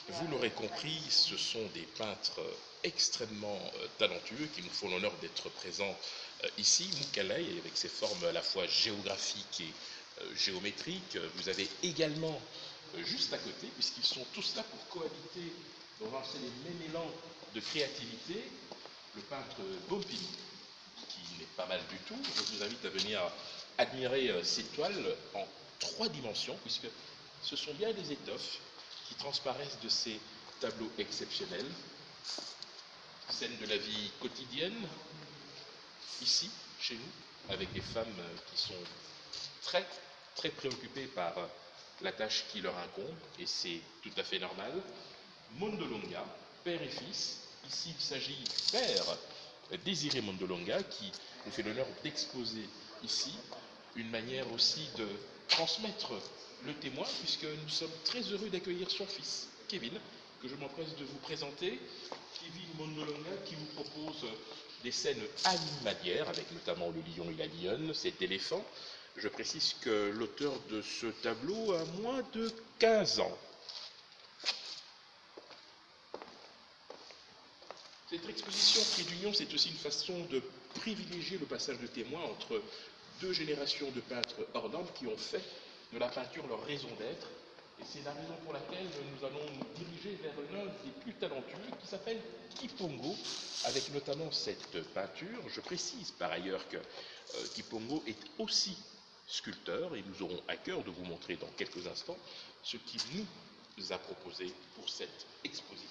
Vous l'aurez compris, ce sont des peintres extrêmement talentueux qui nous font l'honneur d'être présents ici. Moukalay, avec ses formes à la fois géographiques et géométriques. Vous avez également, juste à côté, puisqu'ils sont tous là pour cohabiter dans lancer les mêmes élans de créativité, le peintre Bompini, qui n'est pas mal du tout. Je vous invite à venir admirer ces toiles en 3 dimensions, puisque ce sont bien des étoffes qui transparaissent de ces tableaux exceptionnels. Scène de la vie quotidienne, ici, chez nous, avec des femmes qui sont très, très préoccupées par la tâche qui leur incombe, et c'est tout à fait normal. Mondolonga, père et fils. Ici, il s'agit du père Désiré Mondolonga, qui nous fait l'honneur d'exposer ici, une manière aussi de transmettre le témoin, puisque nous sommes très heureux d'accueillir son fils, Kevin, que je m'empresse de vous présenter. Kevin Mondolonga, qui nous propose des scènes animalières, avec notamment le lion et la lionne, cet éléphant. Je précise que l'auteur de ce tableau a moins de 15 ans. Cette exposition Prix d'Union, c'est aussi une façon de privilégier le passage de témoin entre 2 générations de peintres hors normes qui ont fait de la peinture leur raison d'être. Et c'est la raison pour laquelle nous allons nous diriger vers l'un des plus talentueux qui s'appelle Kipongo, avec notamment cette peinture. Je précise par ailleurs que Kipongo est aussi sculpteur et nous aurons à cœur de vous montrer dans quelques instants ce qu'il nous a proposé pour cette exposition.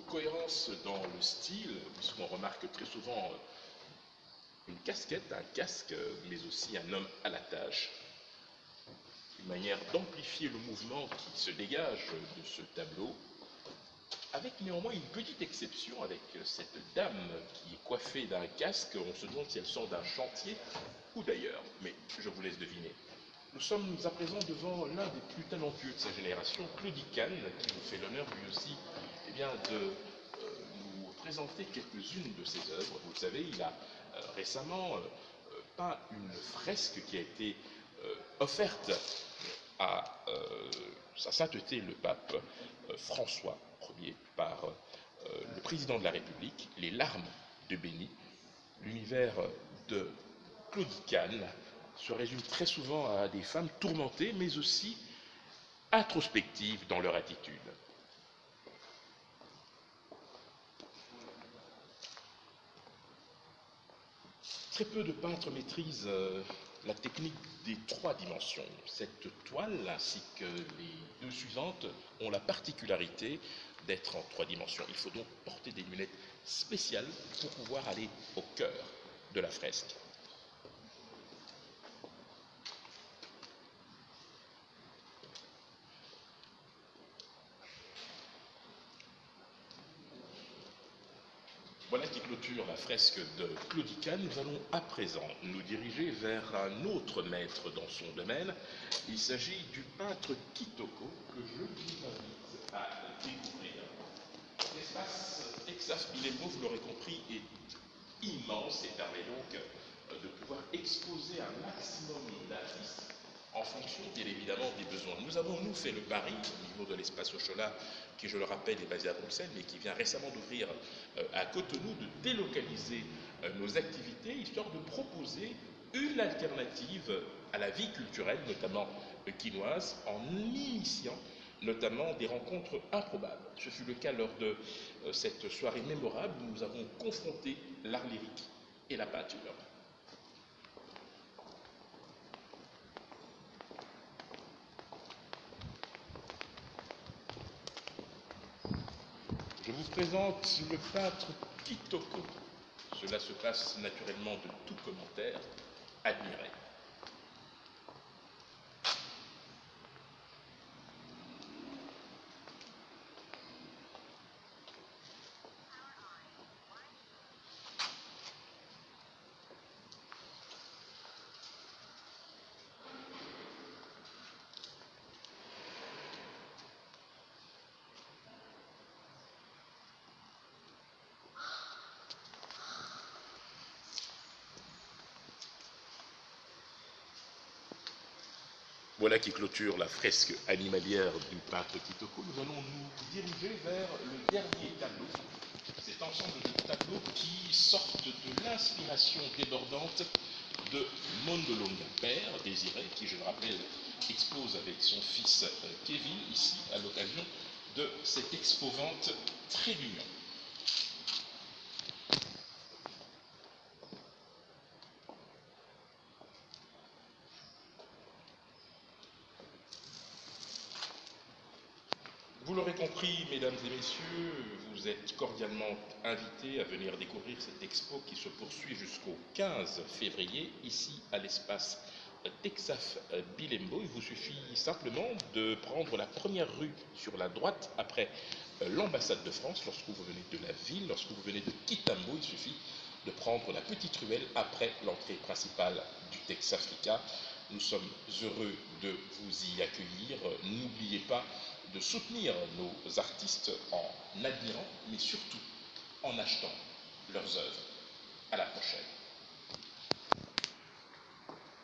Cohérence dans le style, puisqu'on remarque très souvent une casquette, un casque, mais aussi un homme à la tâche. Une manière d'amplifier le mouvement qui se dégage de ce tableau, avec néanmoins une petite exception avec cette dame qui est coiffée d'un casque. On se demande si elle sort d'un chantier ou d'ailleurs, mais je vous laisse deviner. Nous sommes à présent devant l'un des plus talentueux de sa génération, Claudie Kahn, qui nous fait l'honneur lui aussi de nous présenter quelques-unes de ses œuvres. Vous le savez, il a récemment peint une fresque qui a été offerte à sa sainteté le pape François Ier par le président de la République, Les larmes de Béni. L'univers de Claudie Kahn se résume très souvent à des femmes tourmentées, mais aussi introspectives dans leur attitude. Très peu de peintres maîtrisent la technique des 3 dimensions. Cette toile, ainsi que les 2 suivantes, ont la particularité d'être en 3 dimensions. Il faut donc porter des lunettes spéciales pour pouvoir aller au cœur de la fresque. Voilà qui clôture la fresque de Claudie Kahn. Nous allons à présent nous diriger vers un autre maître dans son domaine. Il s'agit du peintre Kitoko, que je vous invite à découvrir. L'espace Texas Bilemo, vous l'aurez compris, est immense et permet donc de pouvoir exposer un maximum d'artistes en fonction, bien évidemment, des besoins. Nous avons, nous, fait le pari au niveau de l'espace Ochola, qui, je le rappelle, est basé à Bruxelles, mais qui vient récemment d'ouvrir à Cotonou, de délocaliser nos activités, histoire de proposer une alternative à la vie culturelle, notamment quinoise, en initiant notamment des rencontres improbables. Ce fut le cas lors de cette soirée mémorable où nous avons confronté l'art lyrique et la peinture. Je vous présente le peintre Kitoko. Cela se passe naturellement de tout commentaire. Admirez. Voilà qui clôture la fresque animalière du peintre Kitoko. Nous allons nous diriger vers le dernier tableau. Cet ensemble de tableaux qui sortent de l'inspiration débordante de Mondolonga Père, Désiré, qui, je le rappelle, expose avec son fils Kevin, ici, à l'occasion de cette expo-vente Trait d'Union. Vous l'aurez compris, mesdames et messieurs, vous êtes cordialement invités à venir découvrir cette expo qui se poursuit jusqu'au 15 février, ici à l'espace Texaf Bilembo. Il vous suffit simplement de prendre la première rue sur la droite après l'ambassade de France. Lorsque vous venez de la ville, lorsque vous venez de Kitambo, il suffit de prendre la petite ruelle après l'entrée principale du Texafrica. Nous sommes heureux de vous y accueillir. N'oubliez pas de soutenir nos artistes en admirant, mais surtout en achetant leurs œuvres. À la prochaine.